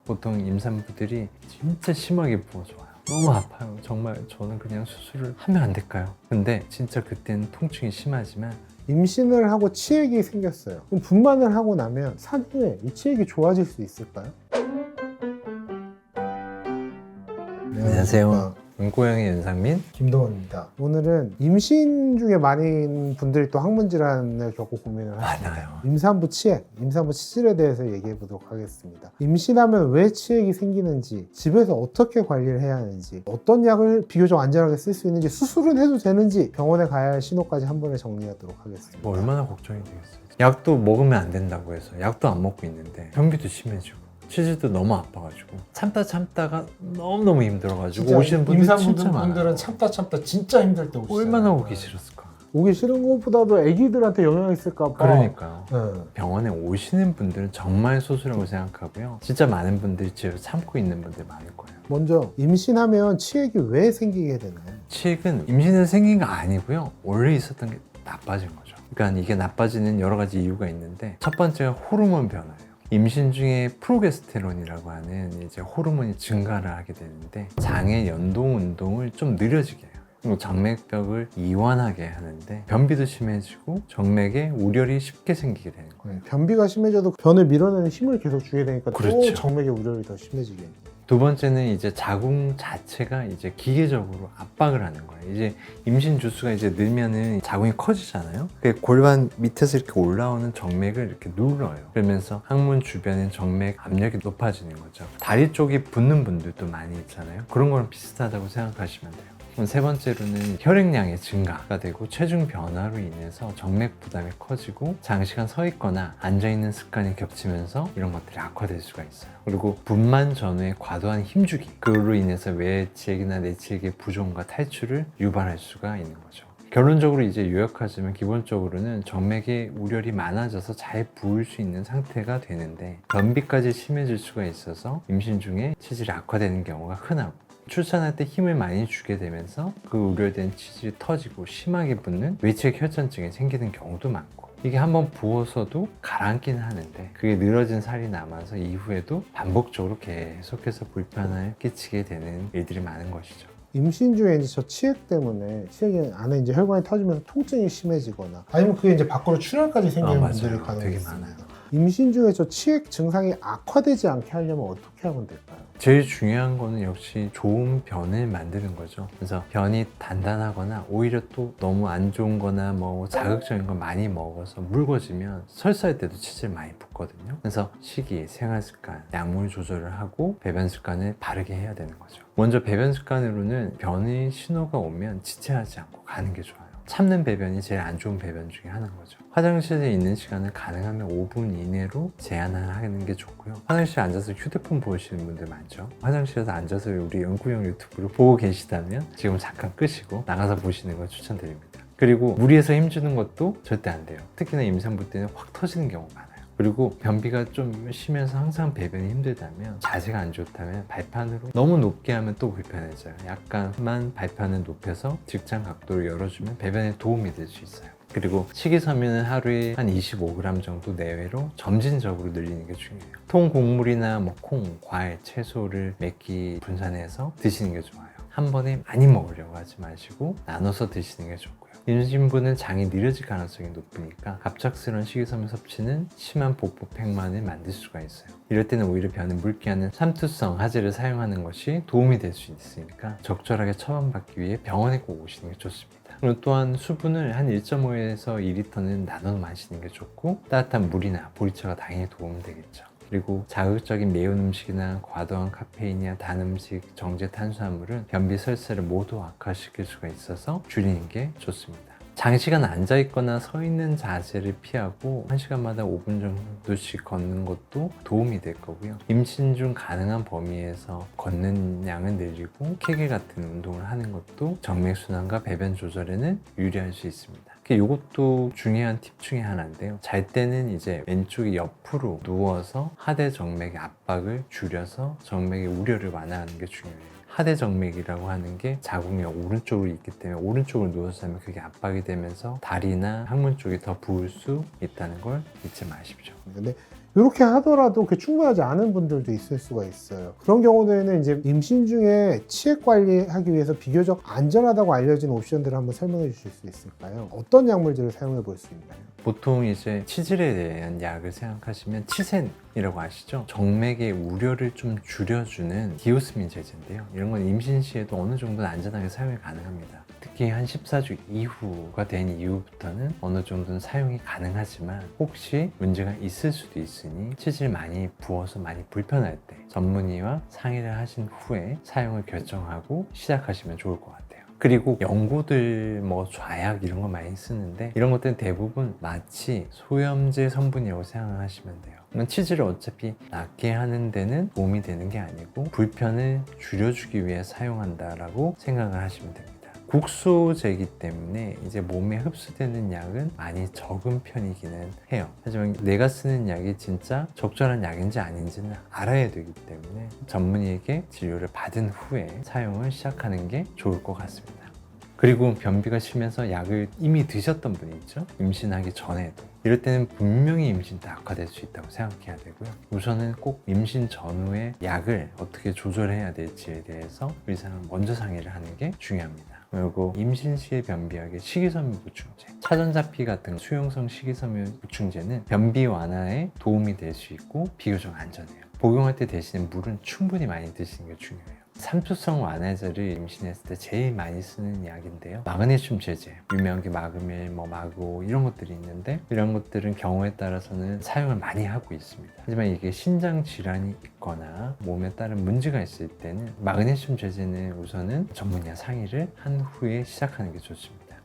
보통 임산부들이 진짜 심하게 부어서 와요. 너무 아파요. 정말 저는 그냥 수술을 하면 안 될까요? 근데 진짜 그때는 통증이 심하지만 임신을 하고 치액이 생겼어요. 그럼 분만을 하고 나면 사후에 이 치액이 좋아질 수 있을까요? 안녕하세요. 은고양의 윤상민. 김동원입니다. 오늘은 임신 중에 많은 분들이 또 항문 질환을 겪고 고민을 하시죠. 많아요. 임산부 치액, 임산부 치질에 대해서 얘기해 보도록 하겠습니다. 임신하면 왜 치액이 생기는지, 집에서 어떻게 관리를 해야 하는지, 어떤 약을 비교적 안전하게 쓸 수 있는지, 수술은 해도 되는지, 병원에 가야 할 신호까지 한 번에 정리하도록 하겠습니다. 뭐 얼마나 걱정이 되겠어요. 약도 먹으면 안 된다고 해서 약도 안 먹고 있는데 변비도 심해지고 치질도 너무 아파가지고 참다가 너무너무 힘들어가지고 오시는 분들이 진짜 많아요. 임산부들은 참다 진짜 힘들 때 오시잖아요. 얼마나 오기 싫었을까. 오기 싫은 것보다도 아기들한테 영향이 있을까 봐. 그러니까요. 네. 병원에 오시는 분들은 정말 소수라고 생각하고요. 진짜 많은 분들이 집에서 참고 있는 분들 많을 거예요. 먼저 임신하면 치액이 왜 생기게 되나요? 치액은 임신해서 생긴 거 아니고요. 원래 있었던 게 나빠진 거죠. 그러니까 이게 나빠지는 여러 가지 이유가 있는데 첫 번째가 호르몬 변화예요. 임신 중에 프로게스테론이라고 하는 이제 호르몬이 증가를 하게 되는데 장의 연동 운동을 좀 느려지게 해요. 그리고 정맥벽을 이완하게 하는데 변비도 심해지고 정맥에 우려이 쉽게 생기게 되는 거예요. 변비가 심해져도 변을 밀어내는 힘을 계속 주게 되니까 또 그렇죠. 정맥의 우려이 더 심해지게 돼요. 두 번째는 이제 자궁 자체가 이제 기계적으로 압박을 하는 거예요. 이제 임신 주수가 이제 늘면은 자궁이 커지잖아요. 골반 밑에서 이렇게 올라오는 정맥을 이렇게 눌러요. 그러면서 항문 주변의 정맥 압력이 높아지는 거죠. 다리 쪽이 붓는 분들도 많이 있잖아요. 그런 거랑 비슷하다고 생각하시면 돼요. 그럼 세 번째로는 혈액량의 증가가 되고 체중 변화로 인해서 정맥 부담이 커지고 장시간 서 있거나 앉아 있는 습관이 겹치면서 이런 것들이 악화될 수가 있어요. 그리고 분만 전후의 과도한 힘주기, 그로 인해서 외치액이나 내치액의 부종과 탈출을 유발할 수가 있는 거죠. 결론적으로 이제 요약하자면 기본적으로는 정맥의 우려이 많아져서 잘 부을 수 있는 상태가 되는데 변비까지 심해질 수가 있어서 임신 중에 치질이 악화되는 경우가 흔하고, 출산할 때 힘을 많이 주게 되면서 그 우려된 치질이 터지고 심하게 붓는 외치액 혈전증이 생기는 경우도 많고, 이게 한번 부어서도 가라앉기는 하는데 그게 늘어진 살이 남아서 이후에도 반복적으로 계속해서 불편을 끼치게 되는 일들이 많은 것이죠. 임신 중에 이제 저 치액 때문에 치액 안에 이제 혈관이 터지면서 통증이 심해지거나 아니면 그게 이제 밖으로 출혈까지 생기는 맞아요. 분들이 간혹 되게 있습니다. 많아요. 임신 중에 저 치액 증상이 악화되지 않게 하려면 어떻게 하면 될까요? 제일 중요한 거는 역시 좋은 변을 만드는 거죠. 그래서 변이 단단하거나 오히려 또 너무 안 좋은 거나 뭐 자극적인 거 많이 먹어서 묽어지면 설사할 때도 치질 많이 붓거든요. 그래서 식이, 생활 습관, 약물 조절을 하고 배변 습관을 바르게 해야 되는 거죠. 먼저 배변 습관으로는 변의 신호가 오면 지체하지 않고 가는 게 좋아요. 참는 배변이 제일 안 좋은 배변 중에 하나인 거죠. 화장실에 있는 시간을 가능하면 5분 이내로 제한을 하는 게 좋고요. 화장실에 앉아서 휴대폰 보시는 분들 많죠. 화장실에서 앉아서 우리 은구형 유튜브를 보고 계시다면 지금 잠깐 끄시고 나가서 보시는 걸 추천드립니다. 그리고 무리해서 힘주는 것도 절대 안 돼요. 특히나 임산부 때는 확 터지는 경우가 많아요. 그리고 변비가 좀 심해서 항상 배변이 힘들다면, 자세가 안 좋다면 발판으로 너무 높게 하면 또 불편해져요. 약간만 발판을 높여서 직장 각도를 열어주면 배변에 도움이 될 수 있어요. 그리고 식이섬유는 하루에 한 25g 정도 내외로 점진적으로 늘리는 게 중요해요. 통곡물이나 뭐 콩, 과일, 채소를 몇 끼 분산해서 드시는 게 좋아요. 한 번에 많이 먹으려고 하지 마시고 나눠서 드시는 게 좋고요. 임신부는 장이 느려질 가능성이 높으니까 갑작스러운 식이섬유 섭취는 심한 복부팽만을 만들 수가 있어요. 이럴 때는 오히려 변을 묽게 하는 삼투성 하제를 사용하는 것이 도움이 될 수 있으니까 적절하게 처방받기 위해 병원에 꼭 오시는 게 좋습니다. 그리고 또한 수분을 한 1.5에서 2리터는 나눠 마시는 게 좋고, 따뜻한 물이나 보리차가 당연히 도움이 되겠죠. 그리고 자극적인 매운 음식이나 과도한 카페인이나 단 음식, 정제 탄수화물은 변비 설사를 모두 악화시킬 수가 있어서 줄이는 게 좋습니다. 장시간 앉아있거나 서 있는 자세를 피하고 1시간마다 5분 정도씩 걷는 것도 도움이 될 거고요. 임신 중 가능한 범위에서 걷는 양을 늘리고 케겔 같은 운동을 하는 것도 정맥순환과 배변 조절에는 유리할 수 있습니다. 이것도 중요한 팁 중에 하나인데요. 잘 때는 이제 왼쪽이 옆으로 누워서 하대 정맥의 압박을 줄여서 정맥의 우려를 완화하는 게 중요해요. 하대 정맥이라고 하는 게 자궁이 오른쪽으로 있기 때문에 오른쪽으로 누워서 하면 그게 압박이 되면서 다리나 항문 쪽이 더 부을 수 있다는 걸 잊지 마십시오. 근데 이렇게 하더라도 그게 충분하지 않은 분들도 있을 수가 있어요. 그런 경우에는 이제 임신 중에 치액 관리하기 위해서 비교적 안전하다고 알려진 옵션들을 한번 설명해 주실 수 있을까요? 어떤 약물들을 사용해 볼 수 있나요? 보통 이제 치질에 대한 약을 생각하시면 치센이라고 아시죠? 정맥의 우려를 좀 줄여주는 디오스민 제제인데요. 이런 건 임신 시에도 어느 정도는 안전하게 사용이 가능합니다. 특히 한 14주 이후가 된 이후부터는 어느 정도는 사용이 가능하지만 혹시 문제가 있을 수도 있으니 치질 많이 부어서 많이 불편할 때 전문의와 상의를 하신 후에 사용을 결정하고 시작하시면 좋을 것 같아요. 그리고 연고들 뭐 좌약 이런 거 많이 쓰는데 이런 것들은 대부분 마치 소염제 성분이라고 생각하시면 돼요. 그러면 치질을 어차피 낫게 하는 데는 도움이 되는 게 아니고 불편을 줄여주기 위해 사용한다라고 생각을 하시면 됩니다. 국소제이기 때문에 이제 몸에 흡수되는 약은 많이 적은 편이기는 해요. 하지만 내가 쓰는 약이 진짜 적절한 약인지 아닌지는 알아야 되기 때문에 전문의에게 진료를 받은 후에 사용을 시작하는 게 좋을 것 같습니다. 그리고 변비가 심해서 약을 이미 드셨던 분이 있죠. 임신하기 전에도. 이럴 때는 분명히 임신 때 악화될 수 있다고 생각해야 되고요. 우선은 꼭 임신 전후에 약을 어떻게 조절해야 될지에 대해서 의사랑 먼저 상의를 하는 게 중요합니다. 그리고 임신 시에 변비약의 식이섬유 보충제, 차전자피 같은 수용성 식이섬유 보충제는 변비 완화에 도움이 될 수 있고 비교적 안전해요. 복용할 때 대신에 물은 충분히 많이 드시는 게 중요해요. 삼투성 완화제를 임신했을 때 제일 많이 쓰는 약인데요. 마그네슘 제제, 유명한 게 마그밀, 마고 이런 것들이 있는데 이런 것들은 경우에 따라서는 사용을 많이 하고 있습니다. 하지만 이게 신장 질환이 있거나 몸에 따른 문제가 있을 때는 마그네슘 제제는 우선은 전문의와 상의를 한 후에 시작하는 게 좋습니다.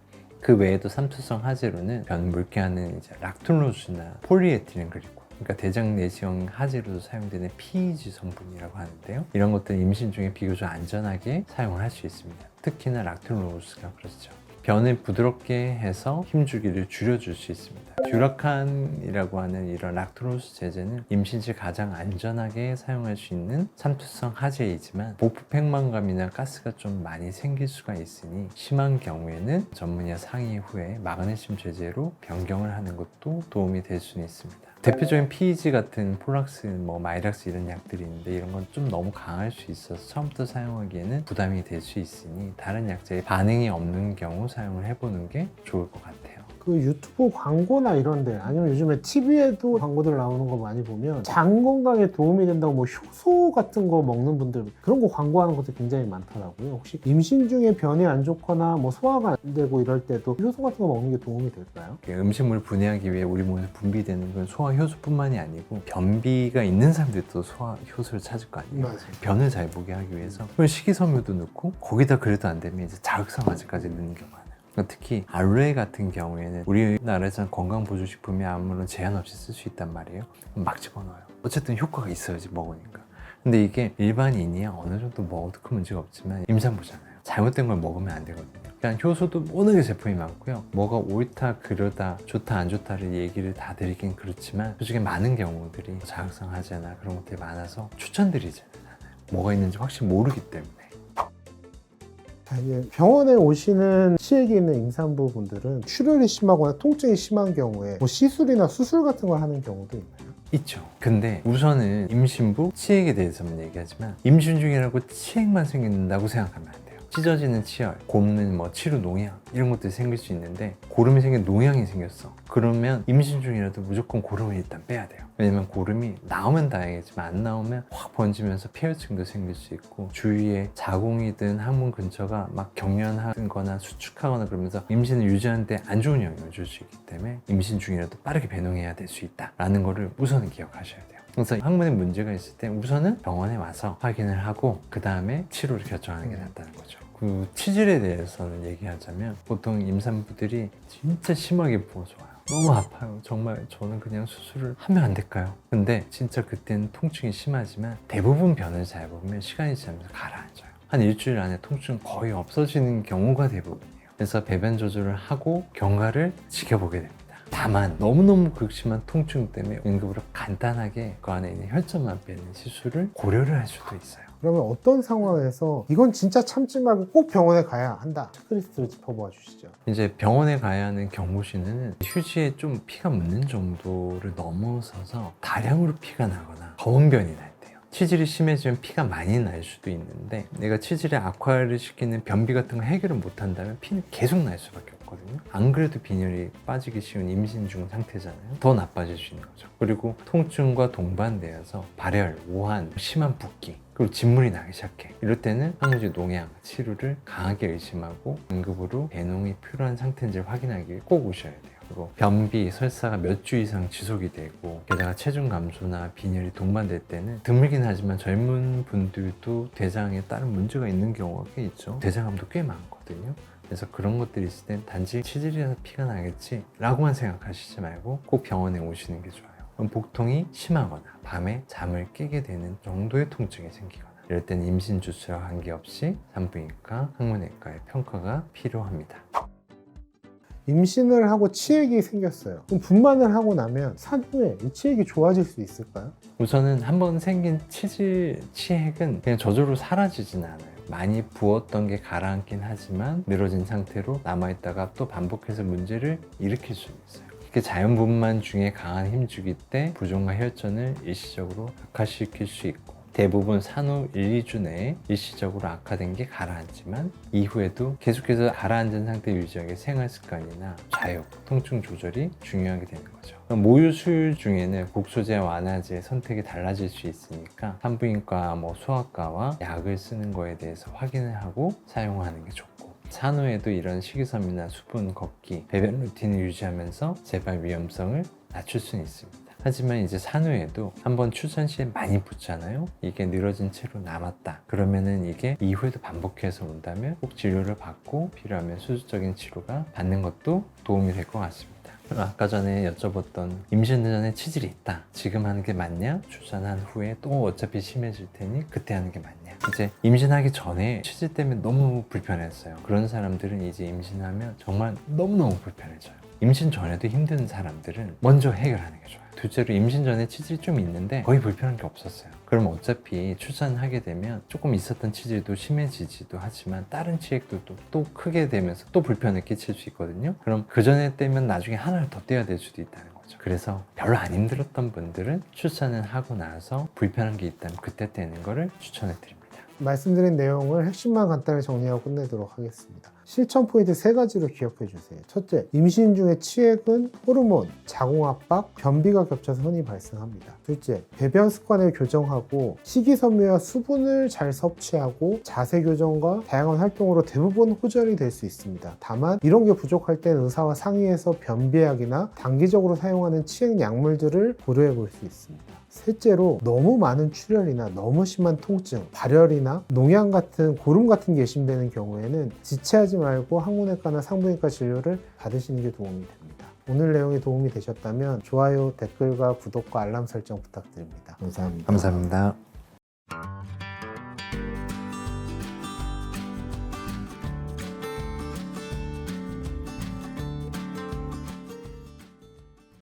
그 외에도 삼투성 하제로는 변 묽게 하는 이제 락툴로즈나 폴리에틸렌 그리고 그러니까 대장 내시경 하제로도 사용되는 PEG 성분이라고 하는데요. 이런 것들은 임신 중에 비교적 안전하게 사용을 할 수 있습니다. 특히나 락툴로즈가 그렇죠. 변을 부드럽게 해서 힘주기를 줄여줄 수 있습니다. 듀라칸이라고 하는 이런 락토로스 제제는 임신 시 가장 안전하게 사용할 수 있는 삼투성 하제이지만 보풀 팽만감이나 가스가 좀 많이 생길 수가 있으니 심한 경우에는 전문의와 상의 후에 마그네슘 제제로 변경을 하는 것도 도움이 될 수는 있습니다. 대표적인 PEG 같은 폴락스, 마이락스 이런 약들이 있는데 이런 건 좀 너무 강할 수 있어서 처음부터 사용하기에는 부담이 될 수 있으니 다른 약제에 반응이 없는 경우 사용을 해보는 게 좋을 것 같아요. 그 유튜브 광고나 이런데 아니면 요즘에 TV에도 광고들 나오는 거 많이 보면 장 건강에 도움이 된다고 뭐 효소 같은 거 먹는 분들 그런 거 광고하는 것도 굉장히 많더라고요. 혹시 임신 중에 변이 안 좋거나 뭐 소화가 안 되고 이럴 때도 효소 같은 거 먹는 게 도움이 될까요? 음식물을 분해하기 위해 우리 몸에서 분비되는 건 소화 효소뿐만이 아니고 변비가 있는 사람들도 소화 효소를 찾을 거 아니에요. 맞아요. 변을 잘 보게 하기 위해서 식이섬유도 넣고 거기다 그래도 안 되면 이제 자극성화제까지 넣는 경우가 많아요. 특히 알로에 같은 경우에는 우리나라에서는 건강보조식품이 아무런 제한 없이 쓸 수 있단 말이에요. 막 집어넣어요. 어쨌든 효과가 있어야지 먹으니까. 근데 이게 일반인이야 어느 정도 먹어도 큰 문제가 없지만 임산부잖아요. 잘못된 걸 먹으면 안 되거든요. 그러니까 효소도 워낙에 제품이 많고요. 뭐가 옳다 그러다 좋다 안 좋다를 얘기를 다 드리긴 그렇지만 솔직히 많은 경우들이 자극성하제나 그런 것들이 많아서 추천드리지는 않아요. 뭐가 있는지 확실히 모르기 때문에. 이제 병원에 오시는 치액이 있는 임산부 분들은 출혈이 심하거나 통증이 심한 경우에 뭐 시술이나 수술 같은 걸 하는 경우도 있나요? 있죠. 근데 우선은 임신부 치액에 대해서만 얘기하지만 임신 중이라고 치액만 생긴다고 생각하면 안 돼요. 찢어지는 치열, 곪는 치료 농양 이런 것들이 생길 수 있는데 고름이 생긴 농양이 생겼어. 그러면 임신 중이라도 무조건 고름을 일단 빼야 돼요. 왜냐면 고름이 나오면 다행이지만 안 나오면 확 번지면서 폐혈증도 생길 수 있고 주위에 자궁이든 항문 근처가 막 경련하거나 수축하거나 그러면서 임신을 유지하는데 안 좋은 영향을 줄 수 있기 때문에 임신 중이라도 빠르게 배농해야 될 수 있다라는 거를 우선은 기억하셔야 돼요. 그래서 항문에 문제가 있을 때 우선은 병원에 와서 확인을 하고 그 다음에 치료를 결정하는 게 낫다는 거죠. 그 치질에 대해서는 얘기하자면 보통 임산부들이 진짜 심하게 부어서 와요. 너무 아파요. 정말 저는 그냥 수술을 하면 안 될까요? 근데 진짜 그때는 통증이 심하지만 대부분 변을 잘 보면 시간이 지나면서 가라앉아요. 한 일주일 안에 통증 거의 없어지는 경우가 대부분이에요. 그래서 배변 조절을 하고 경과를 지켜보게 됩니다. 다만 너무너무 극심한 통증 때문에 응급으로 간단하게 그 안에 있는 혈전만 빼는 시술을 고려를 할 수도 있어요. 그러면 어떤 상황에서 이건 진짜 참지 말고 꼭 병원에 가야 한다. 체크리스트를 짚어봐 주시죠. 이제 병원에 가야 하는 경부신은 휴지에 좀 피가 묻는 정도를 넘어서서 다량으로 피가 나거나 검은 변이 날 때요. 치질이 심해지면 피가 많이 날 수도 있는데 내가 치질에 악화를 시키는 변비 같은 거 해결을 못한다면 피는 계속 날 수밖에 없거든요. 안 그래도 빈혈이 빠지기 쉬운 임신 중 상태잖아요. 더 나빠질 수 있는 거죠. 그리고 통증과 동반되어서 발열, 오한, 심한 붓기, 그리고 진물이 나기 시작해. 이럴 때는 항우지 농양 치료를 강하게 의심하고 응급으로 배농이 필요한 상태인지를 확인하기 위해 꼭 오셔야 돼요. 그리고 변비, 설사가 몇 주 이상 지속이 되고 게다가 체중 감소나 빈혈이 동반될 때는 드물긴 하지만 젊은 분들도 대장에 다른 문제가 있는 경우가 꽤 있죠. 대장암도 꽤 많거든요. 그래서 그런 것들이 있을 땐 단지 치질이라서 피가 나겠지 라고만 생각하시지 말고 꼭 병원에 오시는 게 좋아요. 그럼 복통이 심하거나 밤에 잠을 깨게 되는 정도의 통증이 생기거나 이럴 때는 임신 주수와 관계없이 산부인과, 항문외과의 평가가 필요합니다. 임신을 하고 치액이 생겼어요. 그럼 분만을 하고 나면 산후에 이 치액이 좋아질 수 있을까요? 우선은 한번 생긴 치액은 그냥 저절로 사라지진 않아요. 많이 부었던 게 가라앉긴 하지만 늘어진 상태로 남아있다가 또 반복해서 문제를 일으킬 수 있어요. 이렇게 자연분만 중에 강한 힘주기 때 부종과 혈전을 일시적으로 악화시킬 수 있고 대부분 산후 1, 2주 내에 일시적으로 악화된 게 가라앉지만 이후에도 계속해서 가라앉은 상태 유지하기 생활 습관이나 좌욕, 통증 조절이 중요하게 되는 거죠. 모유 수유 중에는 국소제와 완화제의 선택이 달라질 수 있으니까 산부인과, 소아과와 약을 쓰는 거에 대해서 확인을 하고 사용하는 게 좋고 산후에도 이런 식이섬유나 수분 걷기, 배변 루틴을 유지하면서 재발 위험성을 낮출 수는 있습니다. 하지만 이제 산후에도 한번 출산 시에 많이 붓잖아요. 이게 늘어진 채로 남았다. 그러면은 이게 이후에도 반복해서 온다면 꼭 진료를 받고 필요하면 수술적인 치료가 받는 것도 도움이 될 것 같습니다. 아까 전에 여쭤봤던 임신 전에 치질이 있다. 지금 하는 게 맞냐? 출산한 후에 또 어차피 심해질 테니 그때 하는 게 맞냐? 이제 임신하기 전에 치질 때문에 너무 불편했어요. 그런 사람들은 이제 임신하면 정말 너무너무 불편해져요. 임신 전에도 힘든 사람들은 먼저 해결하는 게 좋아요. 둘째로 임신 전에 치질이 좀 있는데 거의 불편한 게 없었어요. 그럼 어차피 출산하게 되면 조금 있었던 치질도 심해지지도 하지만 다른 치액도 또 크게 되면서 또 불편을 끼칠 수 있거든요. 그럼 그 전에 떼면 나중에 하나를 더 떼야 될 수도 있다는 거죠. 그래서 별로 안 힘들었던 분들은 출산을 하고 나서 불편한 게 있다면 그때 떼는 거를 추천해 드립니다. 말씀드린 내용을 핵심만 간단히 정리하고 끝내도록 하겠습니다. 실천 포인트 3가지로 기억해 주세요. 첫째, 임신 중에 치액은 호르몬, 자궁압박, 변비가 겹쳐서 흔히 발생합니다. 둘째, 배변 습관을 교정하고 식이섬유와 수분을 잘 섭취하고 자세 교정과 다양한 활동으로 대부분 호전이 될 수 있습니다. 다만 이런 게 부족할 땐 의사와 상의해서 변비약이나 단기적으로 사용하는 치액 약물들을 고려해 볼 수 있습니다. 셋째로 너무 많은 출혈이나 너무 심한 통증, 발열이나 농양 같은 고름 같은 게 의심되는 경우에는 지체하지 말고 항문외과나 산부인과 진료를 받으시는 게 도움이 됩니다. 오늘 내용이 도움이 되셨다면 좋아요, 댓글과 구독과 알람 설정 부탁드립니다. 감사합니다. 감사합니다.